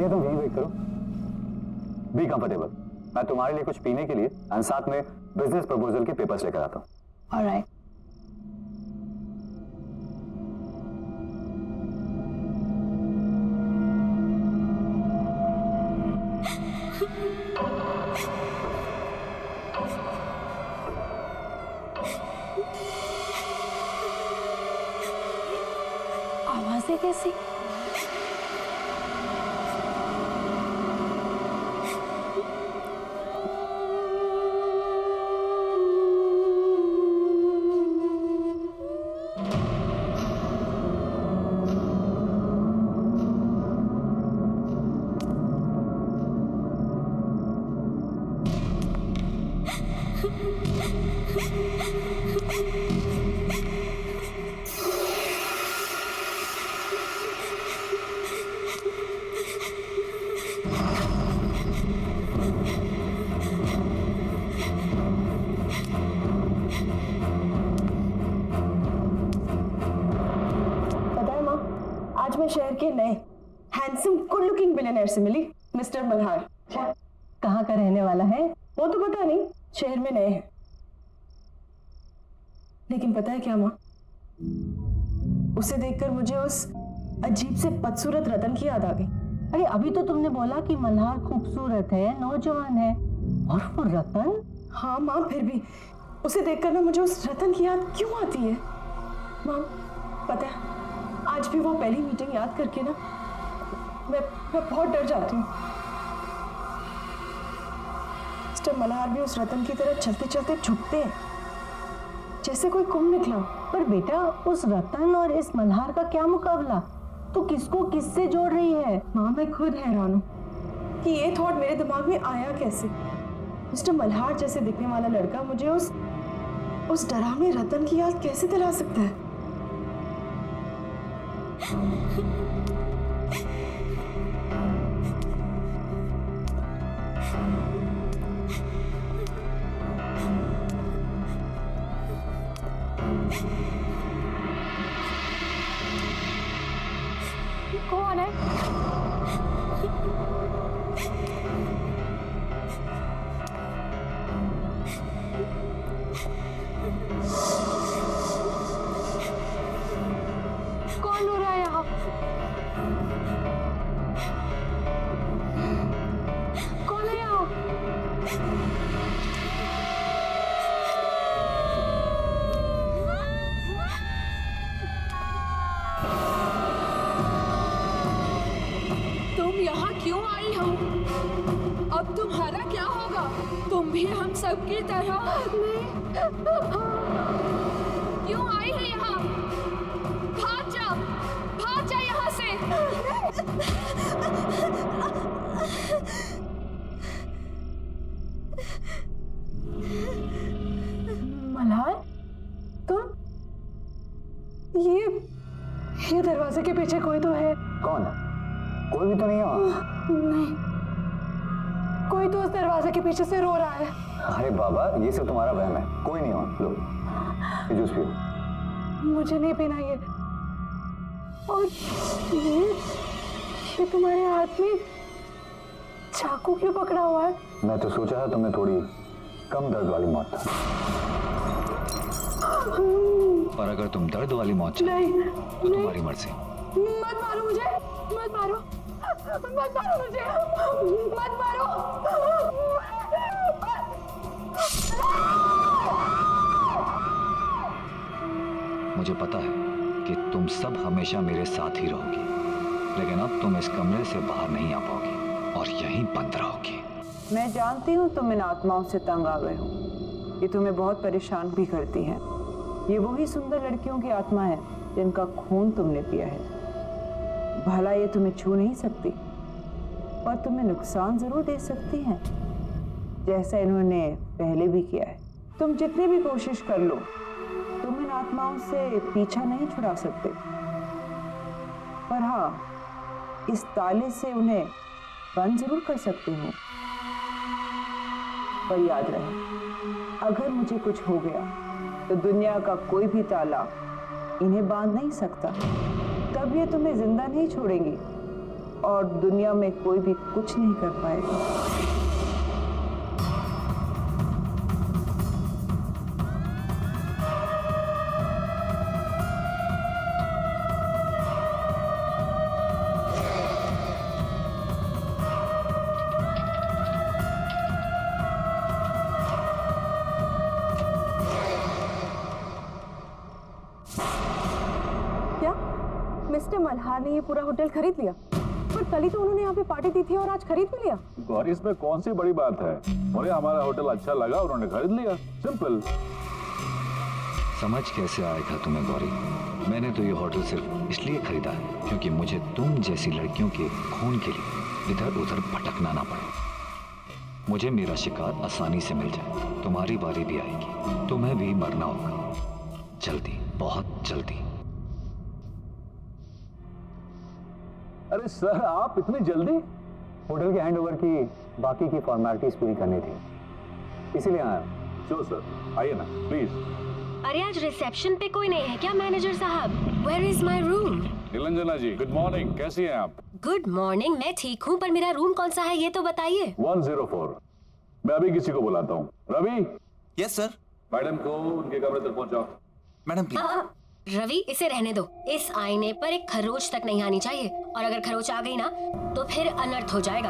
ठीक है, तुम यहीं वेट करो। Be comfortable. मैं तुम्हारे लिए कुछ पीने के लिए और साथ में बिजनेस प्रपोजल के पेपर्स लेकर आता हूँ। ऑलराइट। आवाजें कैसी? आज मैं शहर के नए हैंडसम गुड लुकिंग बिलियनर से मिली, मिस्टर मल्हार। कहाँ का रहने वाला है वो तो पता नहीं, शहर में नए हैं। लेकिन पता है क्या माँ, उसे देखकर मुझे उस अजीब से बदसूरत रतन की याद आ गई। अरे अभी तो तुमने बोला कि मल्हार खूबसूरत है, नौजवान है, और वो रतन? हाँ माँ, फिर भी उसे देखकर ना मुझे उस रतन की याद क्यों आती है माँ? पता है आज भी वो पहली मीटिंग याद करके ना मैं बहुत डर जाती हूँ। मिस्टर मल्हार भी उस रतन की तरह चलते चलते झुकते हैं जैसे कोई कुंभ निकला। पर बेटा उस रतन और इस मल्हार का क्या मुकाबला? तू किसको किससे जोड़ रही है? माँ मैं खुद हैरान हूँ कि ये थॉट मेरे दिमाग में आया कैसे। मिस्टर मल्हार जैसे दिखने वाला लड़का मुझे उस डरावने रतन की याद कैसे दिला सकता है? कौन है? कौन हो रहा है यहाँ? कौन है यहाँ? तुम यहाँ क्यों आई हो? अब तुम्हारा क्या होगा? तुम भी हम सबकी तरह क्यों आई है यहाँ? भाग जा यहाँ से। मल्हार, तुम? ये दरवाजे के पीछे कोई तो है। कौन है? कोई भी तो नहीं है। नहीं, कोई तो उस दरवाजे के पीछे से रो रहा है। अरे बाबा, ये सब तुम्हारा वहम है, कोई नहीं हो। लो ये जूस पियो। मुझे नहीं पीना ये। और ये तुम्हारे हाथ में चाकू क्यों पकड़ा हुआ है? मैं तो सोचा था तुम्हें थोड़ी कम दर्द वाली मौत, और अगर तुम दर्द वाली मौत चाहती तो तुम्हारी मर्जी। मत मारो मुझे, मत मारो, मत मारो मुझे, मत मारो। मुझे पता है कि तुम सब हमेशा मेरे साथ ही रहोगी, लेकिन अब तुम इस कमरे से बाहर नहीं आ पाओगी और यहीं बंद रहोगी। मैं जानती हूँ तुम इन आत्माओं से तंग आ गए हो, ये तुम्हें बहुत परेशान भी करती हैं। ये वही सुंदर लड़कियों की आत्मा है जिनका खून तुमने पिया है। भला ये तुम्हें छू नहीं सकती, पर तुम्हें नुकसान जरूर दे सकती हैं, जैसा इन्होंने पहले भी किया है। तुम जितनी भी कोशिश कर लो, तुम इन आत्माओं से पीछा नहीं छुड़ा सकते, पर हाँ, इस ताले से उन्हें बंद जरूर कर सकते हो। पर याद रहे, अगर मुझे कुछ हो गया तो दुनिया का कोई भी ताला इन्हें बांध नहीं सकता। तब ये तुम्हें जिंदा नहीं छोड़ेंगी, और दुनिया में कोई भी कुछ नहीं कर पाएगा। क्या मिस्टर मल्हार ने ये पूरा होटल खरीद लिया? पर कल ही तो उन्होंने यहाँ पे पार्टी दी थी और आज खरीद भी लिया। गौरी, इसमें कौन सी बड़ी बात है? उन्हें हमारा होटल अच्छा लगा, उन्होंने खरीद लिया, सिंपल। समझ कैसे आएगा तुम्हें गौरी? मैंने तो ये होटल सिर्फ इसलिए खरीदा है क्योंकि मुझे तुम जैसी लड़कियों के खून के लिए इधर उधर भटकना ना पड़े। मुझे मेरा शिकार आसानी से मिल जाए। तुम्हारी बारी भी आएगी, तुम्हें भी मरना होगा, जल्दी, बहुत जल्दी। अरे सर, आप इतनी जल्दी? होटल के हैंडओवर की बाकी की फॉर्मेलिटीज पूरी करनी थी, इसीलिए आया। श्योर सर, आइए ना प्लीज। अरे आज रिसेप्शन पे कोई नहीं है क्या मैनेजर साहब? Where is my room? Niranjana ji, good morning, कैसी हैं आप? गुड मॉर्निंग, मैं ठीक हूँ, पर मेरा रूम कौन सा है ये तो बताइए। 104। मैं अभी किसी को बुलाता हूँ। रवि। Yes sir. मैडम को उनके कमरे तक पहुंचाओ। Madam please. रवि, इसे रहने दो। इस आईने पर एक खरोच तक नहीं आनी चाहिए, और अगर खरोच आ गई ना तो फिर अनर्थ हो जाएगा।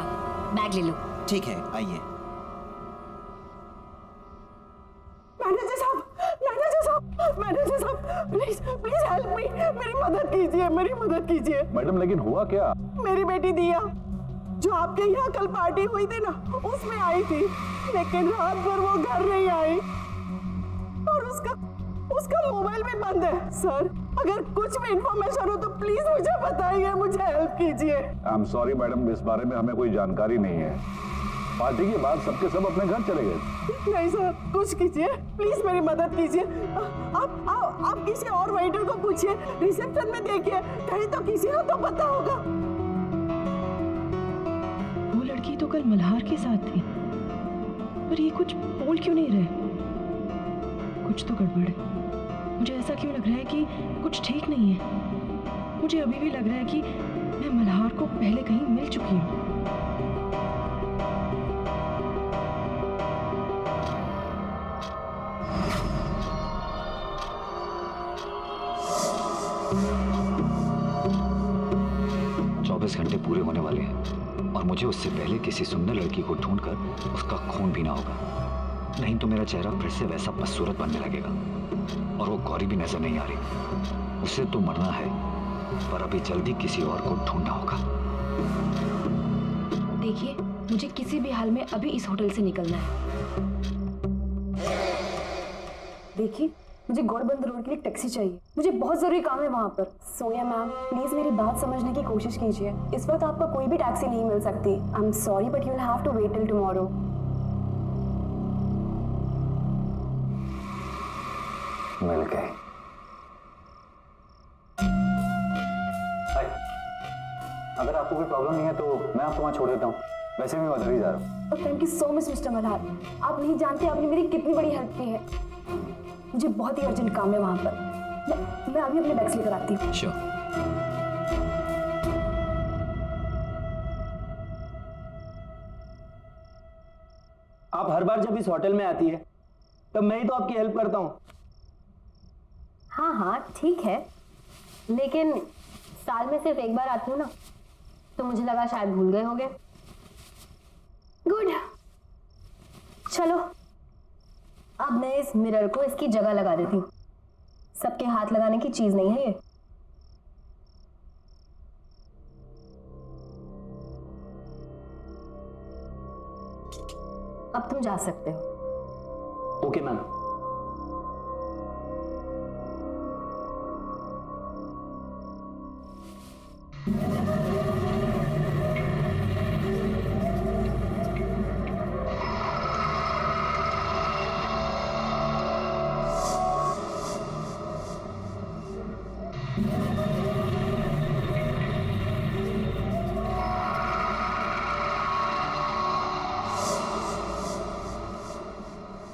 बैग ले लो। ठीक है, आइए। मैनेजर साहब, मैनेजर साहब, मैनेजर साहब, प्लीज प्लीज हेल्प मी, मेरी मदद कीजिए, मेरी मदद कीजिए। मैडम, लेकिन हुआ क्या? मेरी बेटी दिया जो आपके यहाँ कल पार्टी हुई थी ना, उसमें आई थी, लेकिन रात भर वो घर नहीं आई और उसका मोबाइल भी बंद है। सर, अगर कुछ भी इंफॉर्मेशन हो तो प्लीज मुझे बताइए, मुझे हेल्प कीजिए। आई एम सॉरी मैडम, इस बारे में हमें कोई जानकारी नहीं है। पार्टी के बाद सबके सब अपने घर चले गए। नहीं सर, कुछ कीजिए, प्लीज मेरी मदद कीजिए। आप किसी और वेटर को पूछिए, रिसेप्शन में देखिए, कहीं तो किसी को तो पता होगा। वो लड़की तो कल मल्हार के साथ थी, पर ये कुछ बोल क्यों नहीं रहे? कुछ तो गड़बड़ है। मुझे ऐसा क्यों लग रहा है कि कुछ ठीक नहीं है। मुझे अभी भी लग रहा है कि मैं मल्हार को पहले कहीं मिल चुकी हूँ। घंटे पूरे होने वाले हैं और मुझे उससे पहले किसी सुंदर लड़की को ढूंढकर उसका खून पीना होगा। नहीं तो मेरा चेहरा फिर से वैसा बदसूरत बनने लगेगा। और वो गौरी भी नजर नहीं आ रही। उसे तो मरना है, पर अभी जल्दी किसी और को ढूंढना होगा। देखिए, मुझे किसी भी हाल में अभी इस होटल से निकलना है। देखिए, मुझे गौरबंद रोड के लिए टैक्सी चाहिए, मुझे बहुत जरूरी काम है वहाँ पर। सोनिया मैम, प्लीज मेरी बात समझने की कोशिश कीजिए। इस वक्त आपको कोई भी टैक्सी नहीं मिल सकती। I am sorry but you will have to wait till tomorrow. मिल गए। अगर आपको कोई प्रॉब्लम नहीं है तो मैं आपको वहाँ छोड़ देता हूँ। वैसे भी मैं उधर ही जा रहा हूँ। Thank you so much mister Malhar. आप नहीं जानते आपने मेरी कितनी बड़ी हेल्प की है। मुझे बहुत ही अर्जेंट काम है वहाँ पर। मैं अभी अपने बैग्स लेकर आती हूँ। श्योर। आप हर बार जब इस होटल में आती है तब मैं ही तो आपकी हेल्प करता हूँ। हाँ हाँ ठीक है, लेकिन साल में सिर्फ एक बार आती हूँ ना, तो मुझे लगा शायद भूल गए होगे। गुड, चलो अब मैं इस मिरर को इसकी जगह लगा देती हूँ। सबके हाथ लगाने की चीज नहीं है ये। अब तुम जा सकते हो। Okay ma'am.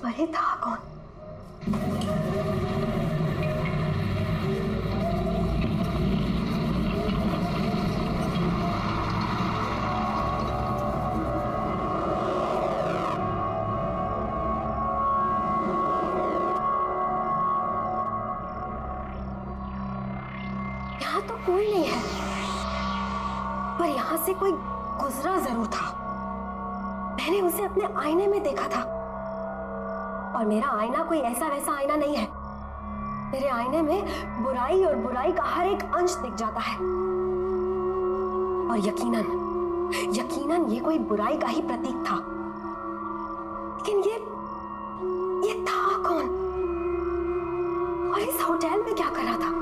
अरे था कौन? कोई नहीं है, पर यहाँ से कोई गुजरा जरूर था। मैंने उसे अपने आईने में देखा था, और मेरा आईना कोई ऐसा वैसा आईना नहीं है। मेरे आईने में बुराई और बुराई का हर एक अंश दिख जाता है, और यकीनन ये कोई बुराई का ही प्रतीक था। लेकिन ये था कौन, और इस होटल में क्या कर रहा था?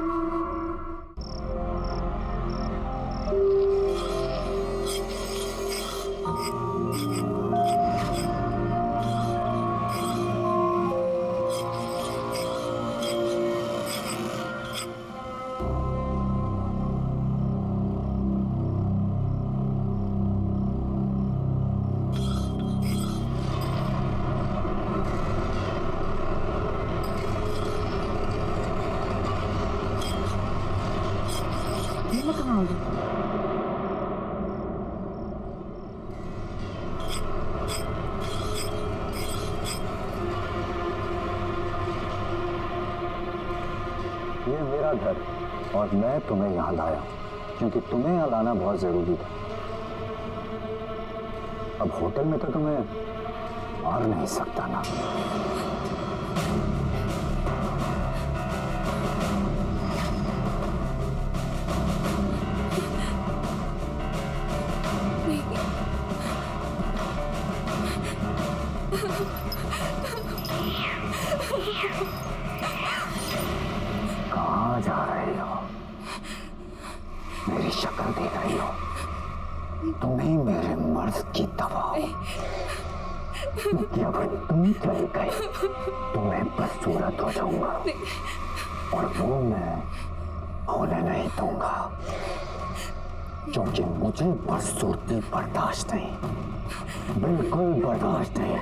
ये मेरा घर और मैं तुम्हें यहाँ लाया क्योंकि तुम्हें यहाँ लाना बहुत जरूरी था। अब होटल में तो तुम्हें मार नहीं सकता ना। कहाँ जा रही हो? मेरी शक्ल देख रही हो? तुम्हें मेरे मर्ज की दवा हो। जब तुम चली गई तो मैं बदसूरत हो जाऊंगा, और वो मैं होने नहीं दूंगा, क्योंकि मुझे बदसूरती बर्दाश्त नहीं, बिल्कुल बर्दाश्त नहीं।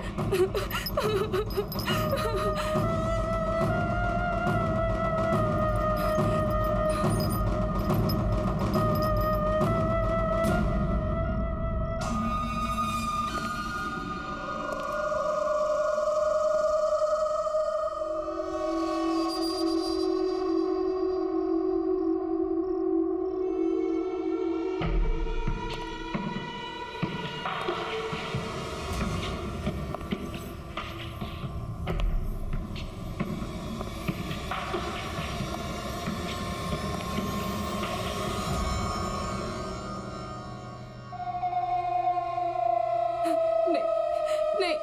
नहीं,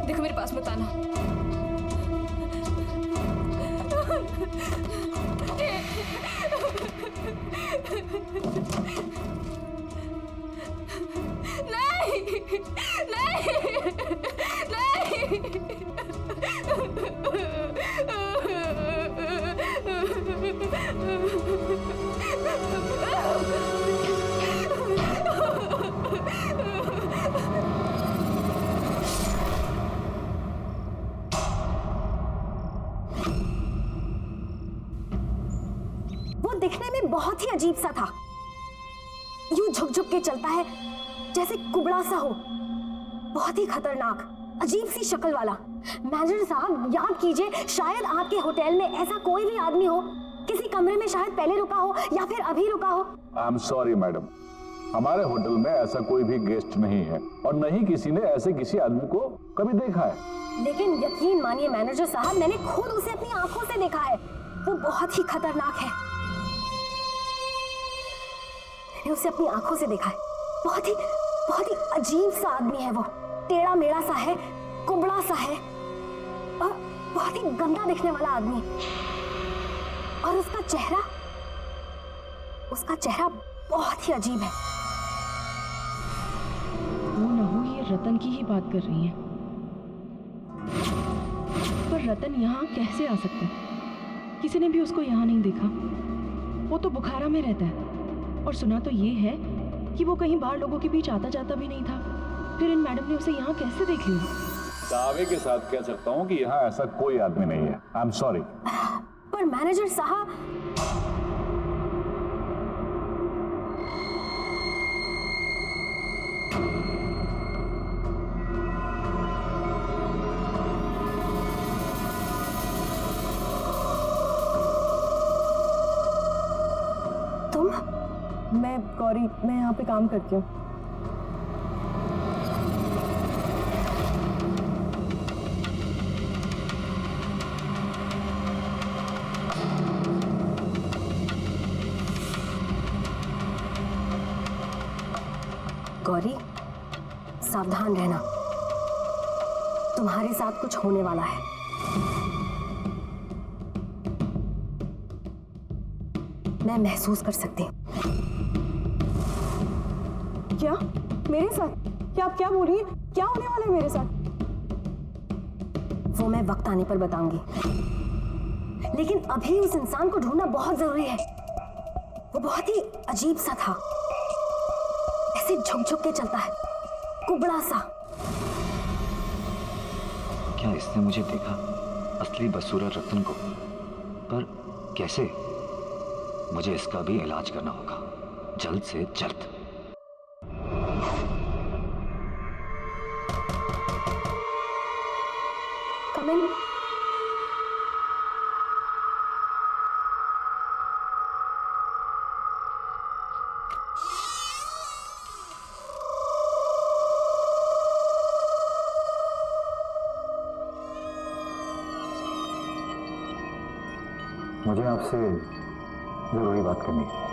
देखो मेरे पास मत आना। वो दिखने में बहुत ही अजीब सा था, यूं झुक झुक के चलता है जैसे कुबड़ा सा हो, बहुत ही खतरनाक अजीब सी शक्ल वाला। मैनेजर साहब याद कीजिए, शायद आपके होटल में ऐसा कोई भी आदमी हो, किसी कमरे में शायद पहले रुका हो या फिर अभी रुका हो। आई एम सॉरी मैडम, हमारे होटल में ऐसा कोई भी गेस्ट नहीं है और न ही किसी ने ऐसे किसी आदमी को कभी देखा है। लेकिन यकीन मानिए मैनेजर साहब, मैंने खुद उसे अपनी आंखों से देखा है। वो बहुत ही खतरनाक है, मैंने उसे अपनी आंखों से देखा है। बहुत ही अजीब सा आदमी है वो, टेढ़ा मेढ़ा सा है, कुबड़ा सा है और बहुत ही गंदा दिखने वाला आदमी। और उसका चेहरा बहुत ही अजीब है। वो ना हो ये रतन की ही बात कर रही हैं। पर रतन यहाँ कैसे आ सकता है? किसी ने भी उसको यहाँ नहीं देखा। वो तो बुखारा में रहता है, और सुना तो ये है कि वो कहीं बाहर लोगों के बीच आता जाता भी नहीं था। फिर इन मैडम ने उसे यहाँ कैसे देख लिया? दावे के साथ कह सकता हूँ कि यहाँ ऐसा कोई आदमी नहीं है। आई एम सॉरी। पर मैनेजर साहब, गौरी, मैं यहाँ पे काम करती हूँ। गौरी, सावधान रहना, तुम्हारे साथ कुछ होने वाला है। मैं महसूस कर सकती हूँ। क्या मेरे साथ? क्या आप क्या बोल रही हैं? क्या होने वाला है मेरे साथ? वो मैं वक्त आने पर बताऊंगी, लेकिन अभी उस इंसान को ढूंढना बहुत जरूरी है। वो बहुत ही अजीब सा था, ऐसे झुक-झुक के चलता है, कुबड़ा सा। क्या इसने मुझे देखा, असली बदसूरत रतन को? पर कैसे? मुझे इसका भी इलाज करना होगा, जल्द से जल्द। Come in. मुझे आपसे जरूरी बात करनी है।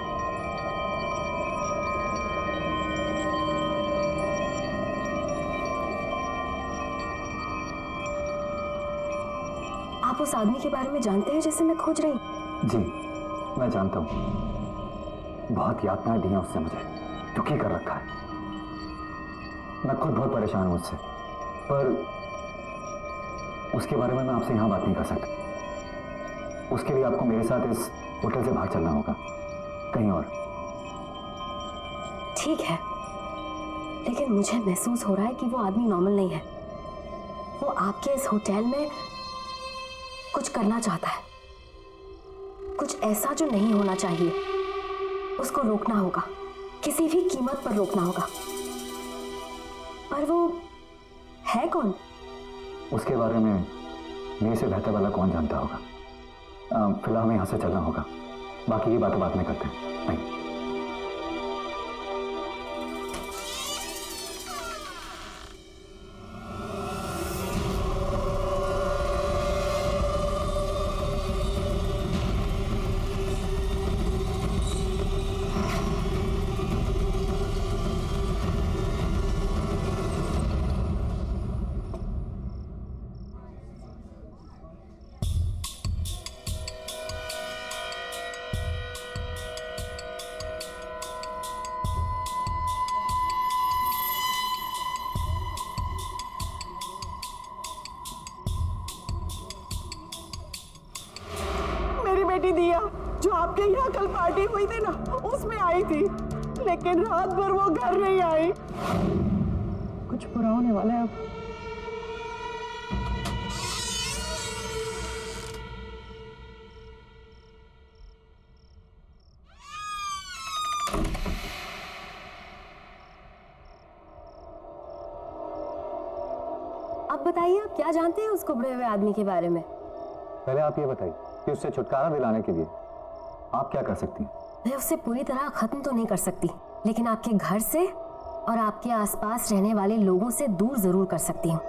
आप उस आदमी के बारे में जानते हैं जिसे मैं खोज रही हूँ? जी, मैं जानता हूँ। बहुत यातनाएं दी हैं उससे, मुझे दुखी कर रखा है। मैं खुद बहुत परेशान हूँ उससे, पर उसके बारे में मैं आपसे यहाँ बात नहीं कर सकता। उसके लिए आपको मेरे साथ इस होटल से बाहर चलना होगा, कहीं और। ठीक है, लेकिन मुझे महसूस हो रहा है कि वो आदमी नॉर्मल नहीं है। वो आपके इस होटल में कुछ करना चाहता है, कुछ ऐसा जो नहीं होना चाहिए। उसको रोकना होगा, किसी भी कीमत पर रोकना होगा। पर वो है कौन? उसके बारे में मेरे से बेहतर वाला कौन जानता होगा। फिलहाल हमें यहाँ से चलना होगा, बाकी की बातें बाद में करते हैं। नहीं। बेटी दिया जो आपके यहाँ कल पार्टी हुई थी ना, उसमें आई थी, लेकिन रात भर वो घर नहीं आई। कुछ बुरा होने वाला है अब। अब बताइए, आप क्या जानते हैं उस कुबड़े हुए आदमी के बारे में? पहले आप ये बताइए कि उससे छुटकारा दिलाने के लिए आप क्या कर सकती हैं? मैं उससे पूरी तरह खत्म तो नहीं कर सकती, लेकिन आपके घर से और आपके आसपास रहने वाले लोगों से दूर जरूर कर सकती हूँ।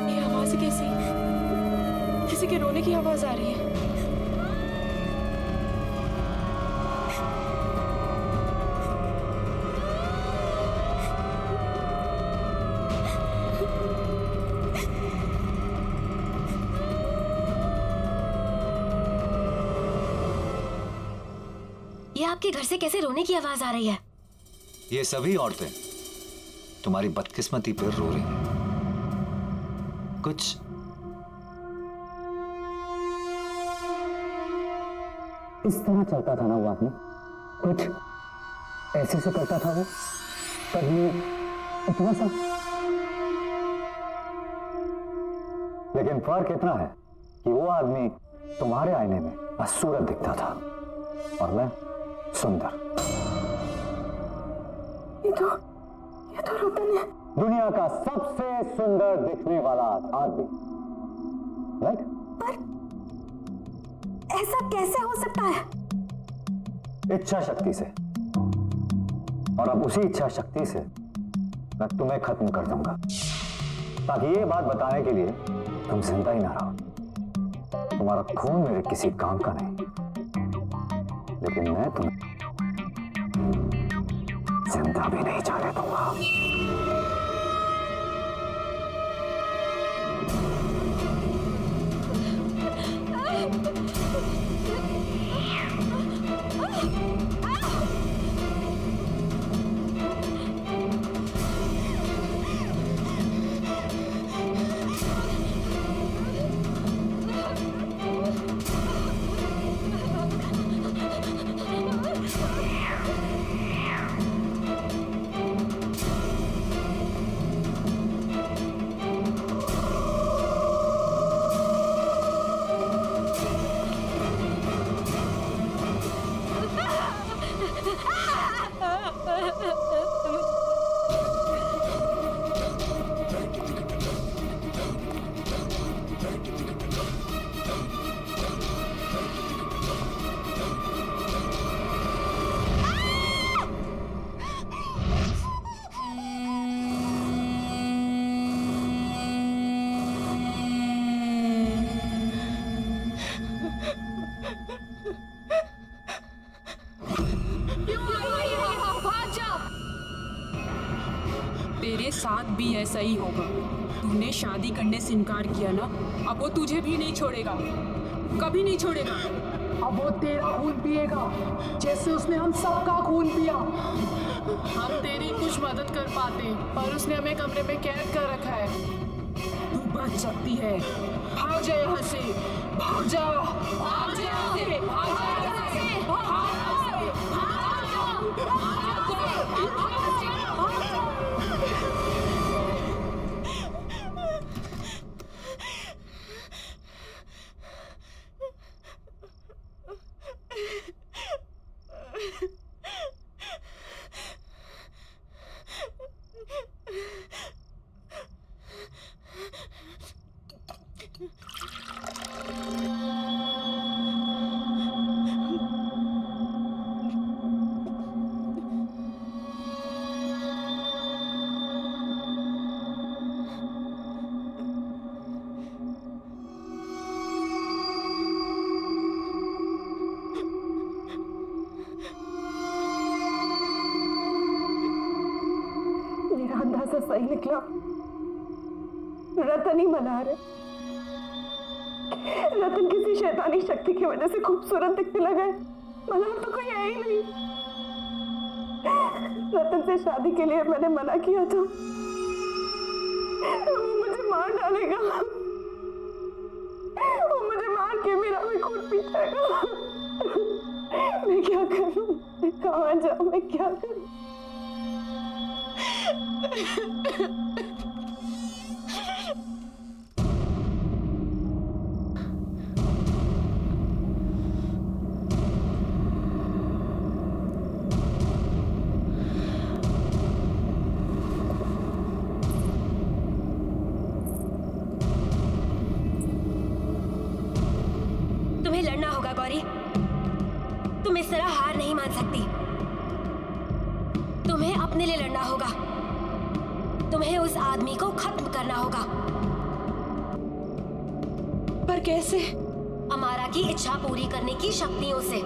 ये आवाज कैसी? किसी के रोने की आवाज आ रही है। ये आपके घर से कैसे रोने की आवाज आ रही है? ये सभी औरतें तुम्हारी बदकिस्मती पर रो रही हैं। कुछ इस तरह चलता था ना वो आदमी, कुछ ऐसे से करता था वो, कभी इतना सा। लेकिन फर्क इतना है कि वो आदमी तुम्हारे आईने में बदसूरत दिखता था और मैं सुंदर। ये तो रतन है। दुनिया का सबसे सुंदर दिखने वाला आदमी। राइट? ऐसा कैसे हो सकता है? इच्छा शक्ति से। और अब उसी इच्छा शक्ति से मैं तुम्हें खत्म कर दूंगा, ताकि ये बात बताने के लिए तुम जिंदा ही ना रहो। तुम्हारा खून मेरे किसी काम का नहीं, लेकिन मैं तुम्हें जिंदा भी नहीं जाने दूंगा। तेरे साथ भी ऐसा ही होगा। तूने शादी करने से इनकार किया ना, अब वो तुझे भी नहीं छोड़ेगा, कभी नहीं छोड़ेगा। अब वो तेरा खून पिएगा जैसे उसने हम सबका खून पिया। हम तेरी कुछ मदद कर पाते, पर उसने हमें कमरे में कैद कर रखा है। तू बच सकती है, भाग जा यहाँ से, भाग जा, भाग जा यहाँ से, भाग जा यहाँ से, भाग जा, भाग जा, भाग जा। मेरा अंदाजा सही निकला। रतन ही मल्हार है। रतन किसी शैतानी शक्ति की वजह से खूबसूरत दिखने लगा है। मल्हार तो कोई है ही नहीं। रतन से शादी के लिए मैंने मना किया था। वो मुझे मार डालेगा। वो मुझे मार के मेरा भी खून पी जाएगा। मैं क्या करूं? मैं कहाँ जाऊं? मैं क्या करूं? तुम्हें लड़ना होगा गौरी। तुम इस तरह हार नहीं मान सकती। तुम्हें अपने लिए लड़ना होगा। तुम्हें उस आदमी को खत्म करना होगा। पर कैसे? अमारा की इच्छा पूरी करने की शक्तियों से।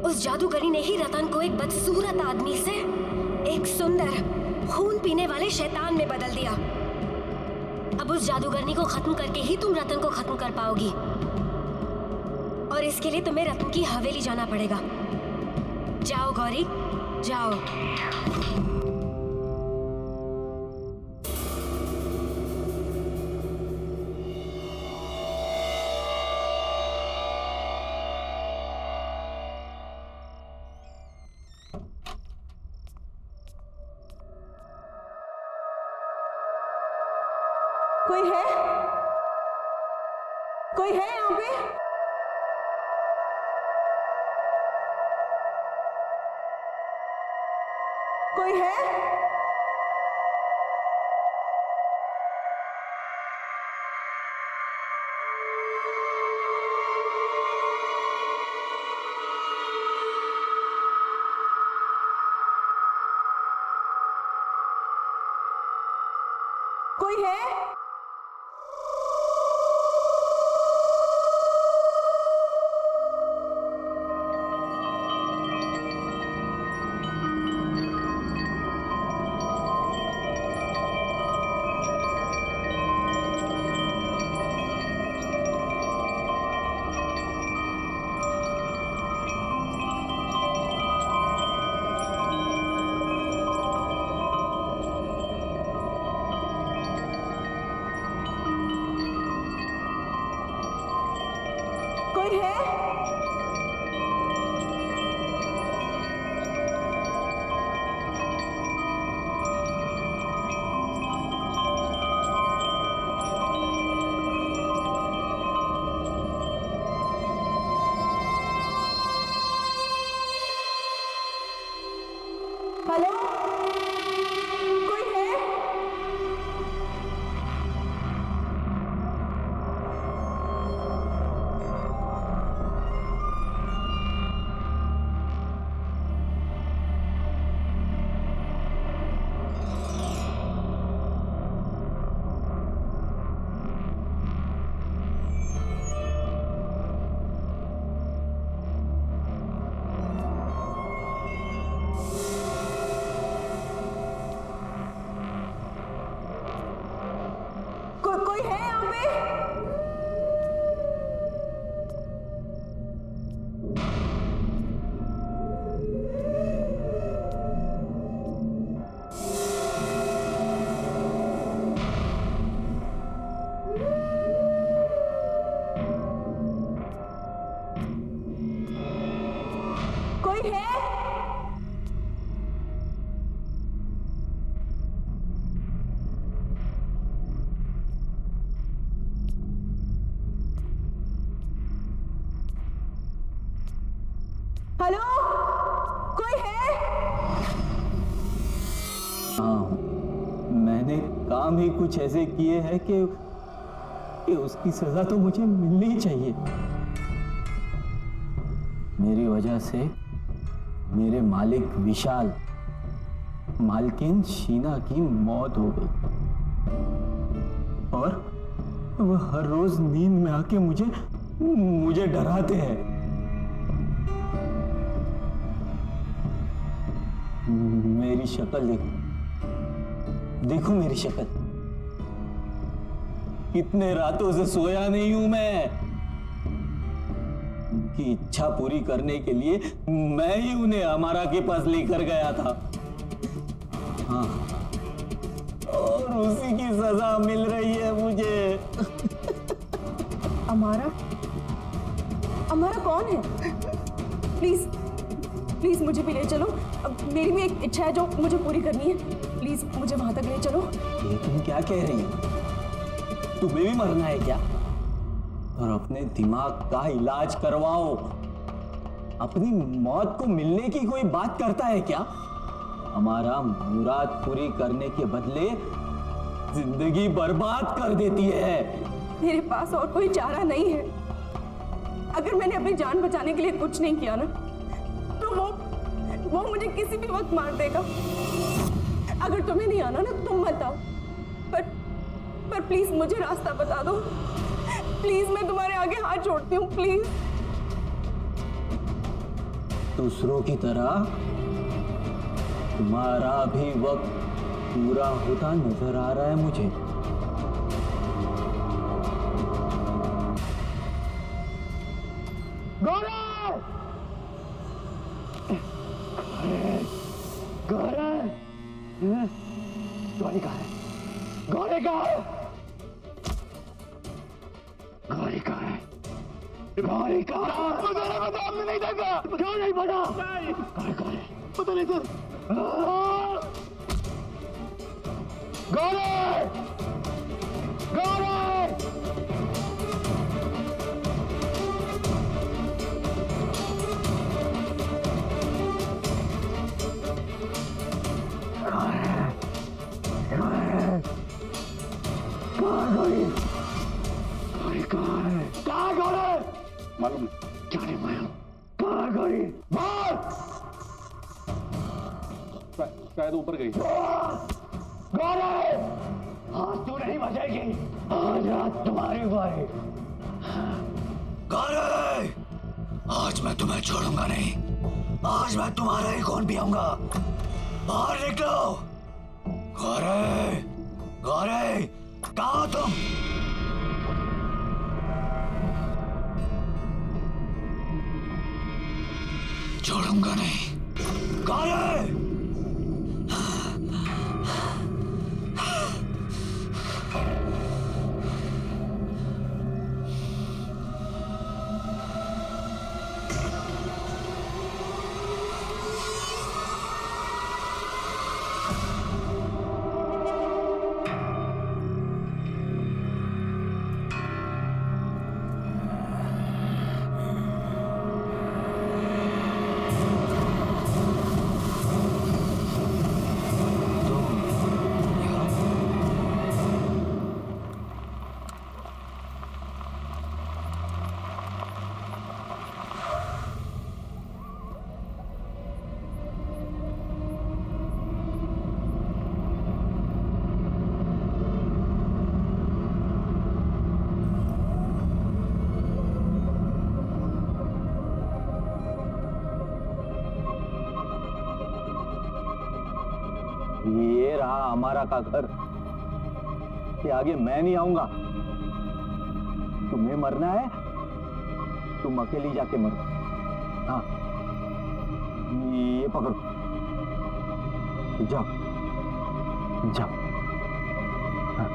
उस जादूगरी ने ही रतन को एक बदसूरत आदमी से एक सुंदर खून पीने वाले शैतान में बदल दिया। अब उस जादूगरनी को खत्म करके ही तुम रतन को खत्म कर पाओगी। और इसके लिए तुम्हें रतन की हवेली जाना पड़ेगा। जाओ गौरी, जाओ। कोई है? कोई है यहाँ पे? कोई है? कोई है? कोई है? हेलो, कोई है? कोई है यहाँ पे? कोई है? हेलो, कोई है? हाँ, मैंने काम ही कुछ ऐसे किए हैं कि उसकी सजा तो मुझे मिलनी ही चाहिए। मेरी वजह से मेरे मालिक विशाल, मालकिन शीना की मौत हो गई और वह हर रोज नींद में आके मुझे डराते हैं। मेरी शक्ल देखो मेरी शक्ल। कितने रातों से सोया नहीं हूं मैं। उनकी इच्छा पूरी करने के लिए मैं ही उन्हें अमारा के पास लेकर गया था। हाँ, और उसी की सजा मिल रही है मुझे। अमारा? अमारा कौन है? प्लीज प्लीज मुझे भी ले चलो। अब मेरी भी एक इच्छा है जो मुझे पूरी करनी है। प्लीज मुझे वहां तक ले चलो। ये तुम क्या कह रही हो? तुम्हें भी मरना है क्या? और अपने दिमाग का इलाज करवाओ। अपनी मौत को मिलने की कोई बात करता है क्या? हमारा मुराद पूरी करने के बदले जिंदगी बर्बाद कर देती है। मेरे पास और कोई चारा नहीं है। अगर मैंने अपनी जान बचाने के लिए कुछ नहीं किया ना, तो वो मुझे किसी भी वक्त मार देगा। अगर तुम्हें नहीं आना ना, तुम मत आओ। पर प्लीज मुझे रास्ता बता दो। प्लीज, मैं तुम्हारे आगे हाथ जोड़ती हूँ, प्लीज। दूसरों की तरह तुम्हारा भी वक्त पूरा होता नजर आ रहा है मुझे। गौरी कहाँ है? गौरी कहाँ है? गौरी कहाँ है? गौरी कहाँ है? मुझे नहीं देखा। क्यों नहीं पता? गौरी कहाँ है? पता नहीं सर। गौरी! गौरी! मालूम क्या नहीं मालूम? कहाँ गौरी? शायद ऊपर गई। गौरी! आज तू नहीं बचेगी, आज रात तुम्हारी बारी। गौरी, आज मैं तुम्हें छोड़ूंगा नहीं, आज मैं तुम्हारा ही खून पियूंगा। बाहर निकलो। गौरी, गौरी, कहाँ हो तुम? छोड़ूंगा नहीं। गौरी! ये रहा हमारा का घर, कि आगे मैं नहीं आऊंगा। तुम्हें मरना है, तुम अकेली जाके मरो। हाँ, ये पकड़ो, जाओ जाओ। हाँ,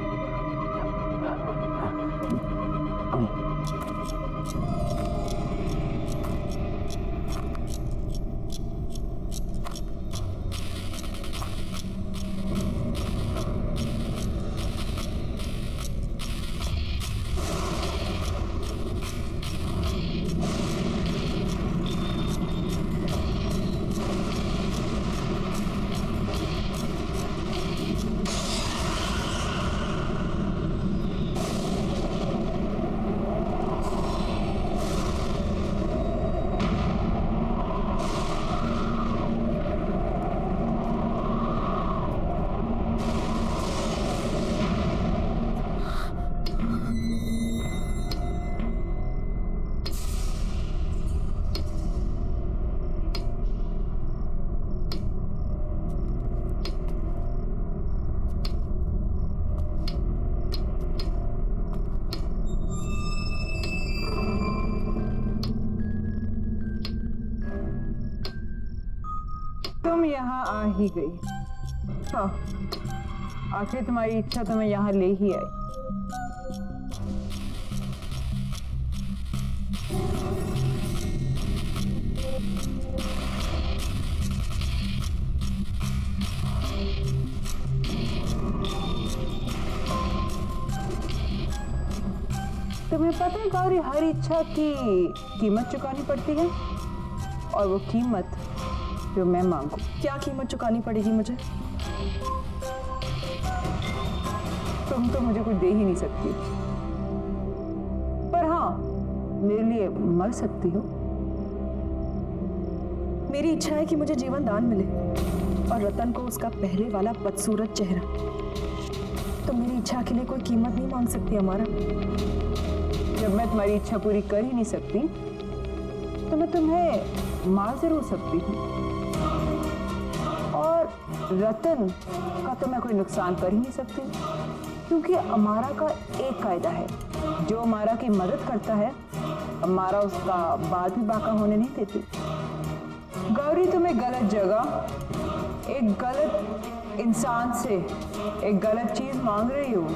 तुम यहाँ आ ही गई। हाँ, आखिर तुम्हारी इच्छा तो मैं यहाँ ले ही आई। तुम्हें पता है गौरी, हर इच्छा की कीमत चुकानी पड़ती है, और वो कीमत जो मैं मांगू। क्या कीमत चुकानी पड़ेगी मुझे? तुम तो मुझे कुछ दे ही नहीं सकती, पर हाँ, मेरे लिए मर सकती हो। मेरी इच्छा है कि मुझे जीवन दान मिले और रतन को उसका पहले वाला बदसूरत चेहरा। तो मेरी इच्छा के लिए कोई कीमत नहीं मांग सकती हमारा। जब मैं तुम्हारी इच्छा पूरी कर ही नहीं सकती, तो मैं तुम्हें मार जरूर सकती हूँ, और रतन का तो मैं कोई नुकसान कर ही नहीं सकती, क्योंकि अमारा का एक कायदा है, जो अमारा की मदद करता है, अमारा उसका बाद भी बाका होने नहीं देती। गौरी, तुम्हें गलत जगह एक गलत इंसान से एक गलत चीज मांग रही हो।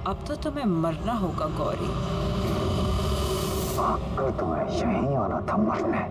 अब तो तुम्हें मरना होगा गौरी। अगर तुम्हें यहीं आना था मरने,